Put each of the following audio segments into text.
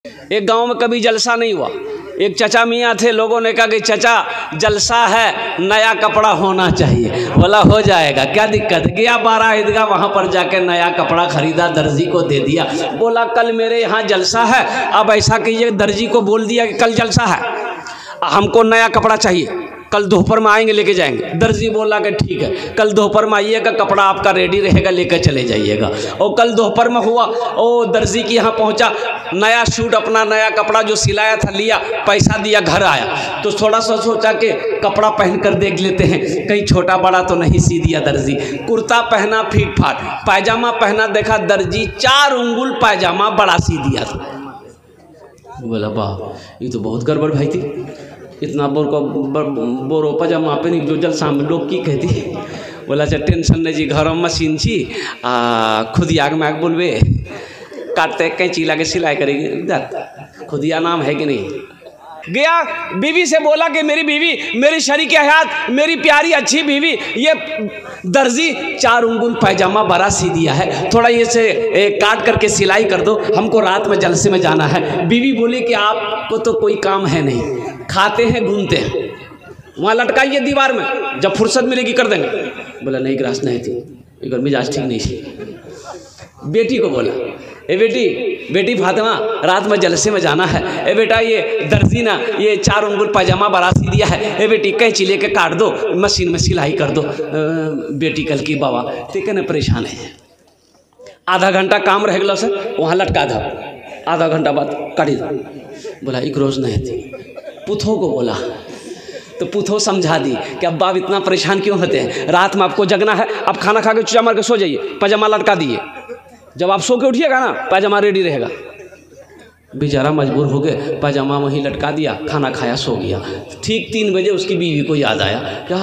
एक गांव में कभी जलसा नहीं हुआ। एक चचा मियाँ थे, लोगों ने कहा कि चचा जलसा है, नया कपड़ा होना चाहिए। बोला हो जाएगा, क्या दिक्कत। गया 12 ईदगाह, वहाँ पर जाके नया कपड़ा खरीदा, दर्जी को दे दिया। बोला कल मेरे यहाँ जलसा है, अब ऐसा कीजिए, दर्जी को बोल दिया कि कल जलसा है, हमको नया कपड़ा चाहिए, कल दोपहर में आएंगे लेके जाएंगे। दर्जी बोला कि ठीक है, कल दोपहर में आइएगा, कपड़ा आपका रेडी रहेगा, लेकर चले जाइएगा। और कल दोपहर में हुआ, ओ दर्जी के यहाँ पहुँचा, नया सूट, अपना नया कपड़ा जो सिलाया था लिया, पैसा दिया, घर आया तो थोड़ा सा सोचा कि कपड़ा पहन कर देख लेते हैं, कहीं छोटा बड़ा तो नहीं सी दिया दर्जी। कुर्ता पहना फीट फाट, पायजामा पहना, देखा दर्जी 4 उंगुल पायजामा बड़ा सी दिया था। बोला वाह, ये तो बहुत गड़बड़ भाई थी, इतना बोरो पजामा पे नहीं जो जलसा में लोग की कहती। बोला अच्छा टेंशन नहीं जी, घर में मशीन छी, खुद आग में आग बोलबे, काटते कैंची लाके सिलाई करेगी, खुदिया नाम है कि नहीं। गया बीवी से बोला कि मेरी बीवी, मेरी शरीक हयात, मेरी प्यारी अच्छी बीवी, ये दर्जी 4 उंगुल पायजामा बड़ा सी दिया है, थोड़ा ये से काट करके सिलाई कर दो, हमको रात में जलसे में जाना है। बीवी बोली कि आपको तो कोई काम है नहीं, खाते हैं घूमते हैं, वहाँ लटकाइए दीवार में, जब फुर्सत मिलेगी कर देंगे। बोला नहीं ग्रास नहीं थी, एक मिजाज ठीक नहीं थी। बेटी को बोला, ए बेटी फातिमा, रात में जलसे में जाना है, ए बेटा ये दर्जी ना ये 4 उंगुल पायजामा बड़ा सी दिया है, ए बेटी कैंची लेके काट दो, मशीन में सिलाई कर दो। बेटी कल की बाबा ते कहने परेशान है, आधा घंटा काम रह गया सर, वहाँ लटका दो, आधा घंटा बाद काटी दो। बोला एक रोज़ नहीं थी। पुथो को बोला तो पुथो समझा दी कि अब बाप इतना परेशान क्यों होते हैं, रात में आपको जगना है, आप खाना खा के चुचा मार के सो जाइए, पैजामा लटका दिए, जब आप सो के उठिएगा ना पैजामा रेडी रहेगा। बेचारा मजबूर हो गए, पैजामा वहीं लटका दिया, खाना खाया, सो गया। ठीक 3 बजे उसकी बीवी को याद आया, क्या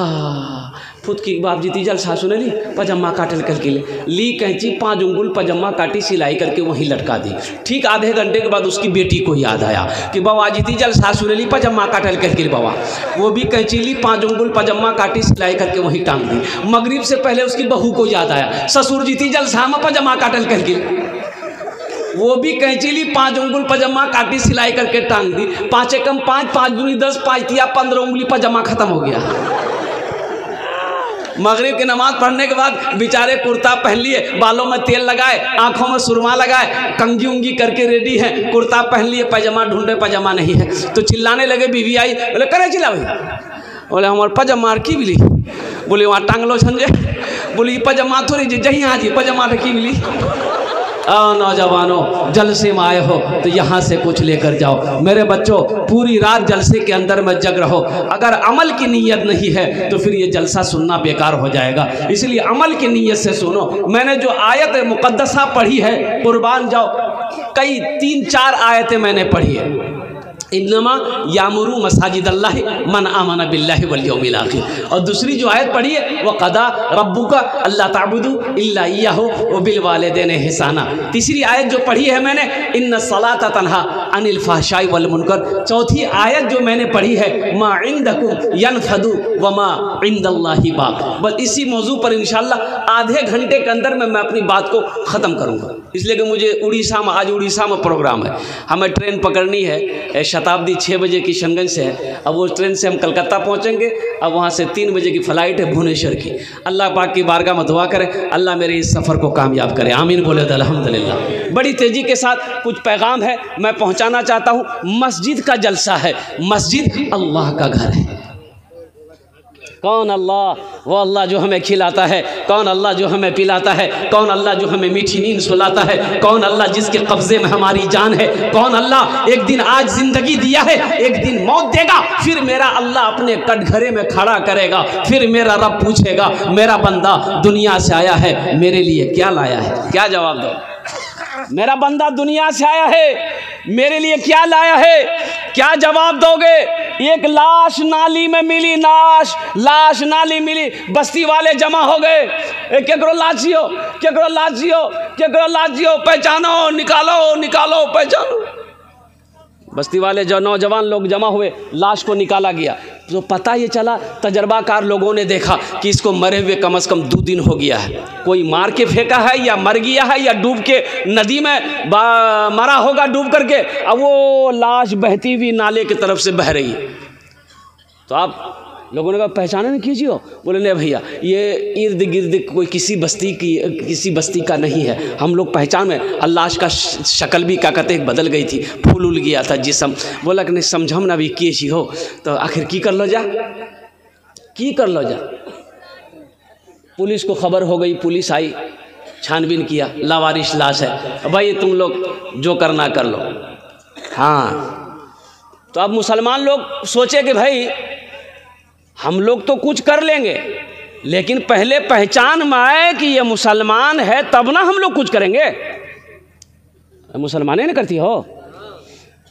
खुद की बाप जीती जलसा सुने ली, पजामा काटल करके ली कैंची, 5 उंगुल पजामा काटी, सिलाई करके वहीं लटका दी। ठीक आधे घंटे के बाद उसकी बेटी को याद आया कि बाबा जीती जलसा सुने ली, पजामा काटल करके बाबा, वो भी कैंची ली, 5 उंगुल पजामा काटी, सिलाई करके वहीं टांग दी। मगरिब से पहले उसकी बहू को याद आया, ससुर जीती जलसा में पजामा काटल करके, वो भी कैंची ली, 5 उंगुल पजामा काटी, सिलाई करके टांग दी। 5 कम 5, 5 दूनी 10, 5 तिया 15 उंगली पजामा खत्म हो गया। मगरिब की नमाज पढ़ने के बाद बेचारे कुर्ता पहन लिए, बालों में तेल लगाए, आंखों में सुरमा लगाए, कंगी उंगी करके रेडी हैं, कुर्ता पहन लिए, पैजामा ढूंढे, पैजामा नहीं है तो चिल्लाने लगे। बीवी आई, बोले करे चिल्ला भाई, बोले हमारे पजामा की मिली, बोले वहाँ टांग लो झंझे, बोले ये पजामा थोड़ी जी जही हाँ जी पजामा की मिली। नौजवानों जलसे में आए हो तो यहाँ से कुछ लेकर जाओ। मेरे बच्चों पूरी रात जलसे के अंदर में जग रहो, अगर अमल की नीयत नहीं है तो फिर ये जलसा सुनना बेकार हो जाएगा, इसलिए अमल की नीयत से सुनो। मैंने जो आयत मुक़द्दसा पढ़ी है, कुर्बान जाओ, कई 3-4 आयतें मैंने पढ़ी है। इन्नमा यामुरू मसाजिद अल्लाह मन आमन बिल्लाहि वल यौमिल आखिर, और दूसरी जो आयत पढ़ी है वह कदा रब्बुका अल्ला ताबुदू इल्ला इय्याहु व बिल वालिदैन ihsana। तीसरी आयत जो पढ़ी है मैंने, इन्ना सलाता तन्हा अनिल फहशाई वल मुनकर। चौथी आयत जो मैंने पढ़ी है, मा इंदकुम यनफदु व मा इंदल्लाहि बाक। बस इसी मौजू पर इंशाअल्लाह आधे घंटे के अंदर में मैं अपनी बात को ख़त्म करूँगा, इसलिए कि मुझे उड़ीसा में, आज उड़ीसा में प्रोग्राम है, हमें ट्रेन पकड़नी है, शताब्दी 6 बजे किशनगंज से है, अब वो ट्रेन से हम कलकत्ता पहुंचेंगे, अब वहाँ से 3 बजे की फ़्लाइट है भुवनेश्वर की। अल्लाह पाक की बारगाह में दुआ करें, अल्लाह मेरे इस सफ़र को कामयाब करे, आमीन बोले तो अल्हम्दुलिल्लाह। बड़ी तेज़ी के साथ कुछ पैगाम है मैं पहुँचाना चाहता हूँ। मस्जिद का जलसा है, मस्जिद अल्लाह का घर है। कौन अल्लाह? वो अल्लाह जो हमें खिलाता है, कौन अल्लाह जो हमें पिलाता है, कौन अल्लाह जो हमें मीठी नींद सुलाता है, कौन अल्लाह जिसके कब्ज़े में हमारी जान है, कौन अल्लाह एक दिन आज ज़िंदगी दिया है, एक दिन मौत देगा, फिर मेरा अल्लाह अपने कटघरे में खड़ा करेगा, फिर मेरा रब पूछेगा मेरा बंदा दुनिया से आया है, मेरे लिए क्या लाया है? क्या जवाब दो? मेरा बंदा दुनिया से आया है, मेरे लिए क्या लाया है? क्या जवाब दोगे? एक लाश नाली में मिली, लाश नाली मिली, बस्ती वाले जमा हो गए, केकरो लाशियो, केकरो लाशियो, केकरो लाशियो, पहचानो, निकालो पहचानो। बस्ती वाले जो नौजवान लोग जमा हुए, लाश को निकाला गया। तो पता ये चला, तजर्बाकार लोगों ने देखा कि इसको मरे हुए कम से कम 2 दिन हो गया है, कोई मार के फेंका है या मर गया है या डूब के नदी में मरा होगा डूब करके, अब वो लाश बहती हुई नाले की तरफ से बह रही है। तो आप लोगों ने कहा पहचाने नहीं कीजिए? बोले नहीं भैया, ये इर्द गिर्द कोई किसी बस्ती का नहीं है, हम लोग पहचान में। अल्लाह का शक्ल भी क्या कहते बदल गई थी, फूल उल गया था जिसम। बोला कि नहीं समझम ना भी किए हो, तो आखिर की कर लो जा। पुलिस को खबर हो गई, पुलिस आई, छानबीन किया, लावारिश लाश है, भाई तुम लोग जो करना कर लो। हाँ, तो अब मुसलमान लोग सोचे कि भाई हम लोग तो कुछ कर लेंगे, लेकिन पहले पहचान में आए कि ये मुसलमान है तब ना हम लोग कुछ करेंगे। मुसलमानें नहीं करती हो,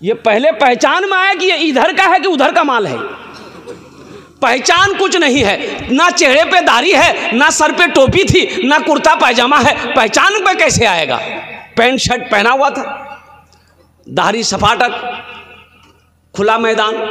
ये पहले पहचान में आए कि ये इधर का है कि उधर का माल है। पहचान कुछ नहीं है, ना चेहरे पे दाढ़ी है, ना सर पे टोपी थी, ना कुर्ता पैजामा है, पहचान पे कैसे आएगा? पैंट शर्ट पहना हुआ था, दाढ़ी सपाटक, खुला मैदान।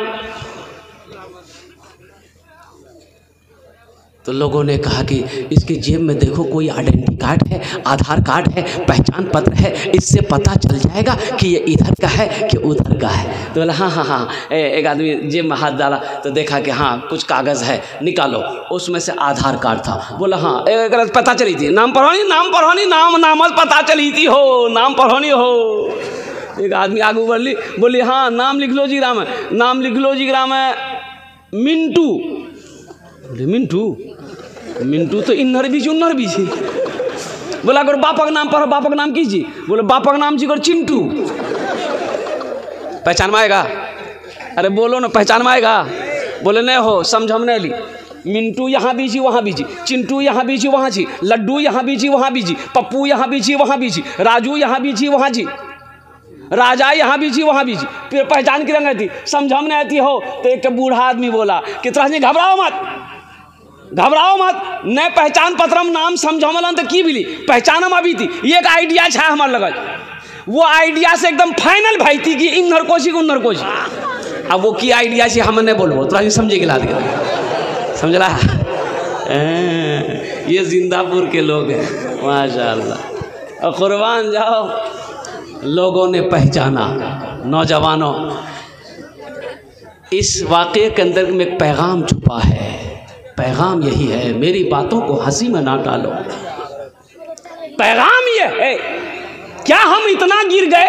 तो लोगों ने कहा कि इसके जेब में देखो कोई आइडेंटिटी कार्ड है, आधार कार्ड है, पहचान पत्र है, इससे पता चल जाएगा कि ये इधर का है कि उधर का है। तो बोला हाँ। एक आदमी जेब में हाथ डाला तो देखा कि हाँ कुछ कागज़ है, निकालो, उसमें से आधार कार्ड था। बोला हाँ, एक पता चली थी, नाम पढ़ोनी नाम पता चली थी हो, नाम पढ़ोनी हो। एक आदमी आगे बढ़ ली, बोली हाँ नाम लिख लो जी ग्राम है, नाम लिख लो जी ग्राम है मिंटू। बोले मिंटू तो इन्नर बीच उन्नर बीच। बोला अगर बापा का नाम पढ़ो, बापा का नाम कीजिए। बोले बापा का नाम जी कर चिंटू। पहचान में आएगा? अरे बोलो ना, पहचान में आएगा? बोले नहीं हो, समझ हम नहीं ली। मिंटू यहाँ बीजी वहाँ बीजी, चिंटू यहाँ बीजी वहाँ जी, लड्डू यहाँ बीजी वहाँ बीजी, पप्पू यहाँ बीजी वहाँ बीजी, राजू यहाँ बीजी वहाँ जी, राजा यहाँ बीजी वहाँ बीजी। फिर पहचान की रंग थी, समझ हम नहीं आती हो। तो एक बूढ़ा आदमी बोला कि तरह घबराओ मत, न पहचान पत्रम नाम समझमलन तो की बिली पहचानम अभी थी, ये एक आइडिया छा हमारे लगल। वो आइडिया से एकदम फाइनल भाई थी कि इन नरकोशी को नरकोशी। अब वो की आइडिया से हम नहीं बोलबो, तो समझे के लाद समझला। ये जिंदापुर के लोग हैं माशाअल्लाह। और कुर्बान जाओ, लोगों ने पहचाना। नौजवानों, इस वाक़े के अंदर में एक पैगाम छुपा है। पैगाम यही है, मेरी बातों को हंसी में ना डालो। पैगाम ये है, क्या हम इतना गिर गए,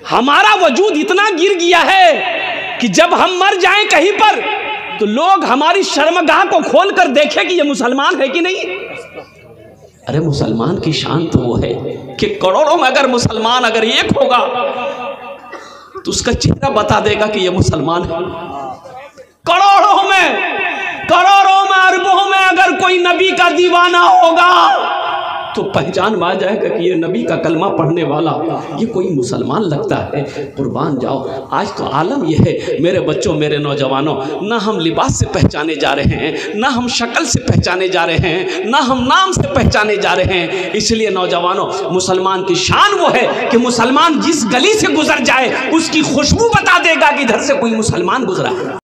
हमारा वजूद इतना गिर गया है कि जब हम मर जाएं कहीं पर तो लोग हमारी शर्मगाह को खोल कर देखें कि ये मुसलमान है कि नहीं। अरे मुसलमान की शान तो वो है कि करोड़ों में अगर मुसलमान अगर एक होगा तो उसका चेहरा बता देगा कि ये मुसलमान है। करोड़ों में अरबों में अगर कोई नबी का दीवाना होगा तो पहचान में आ जाएगा कि ये नबी का कलमा पढ़ने वाला ये कोई मुसलमान लगता है। कुर्बान जाओ, आज तो आलम ये है मेरे बच्चों, मेरे नौजवानों, ना हम लिबास से पहचाने जा रहे हैं, ना हम शक्ल से पहचाने जा रहे हैं, ना हम नाम से पहचाने जा रहे हैं। इसलिए नौजवानों, मुसलमान की शान वो है कि मुसलमान जिस गली से गुजर जाए उसकी खुशबू बता देगा कि इधर से कोई मुसलमान गुजरा है।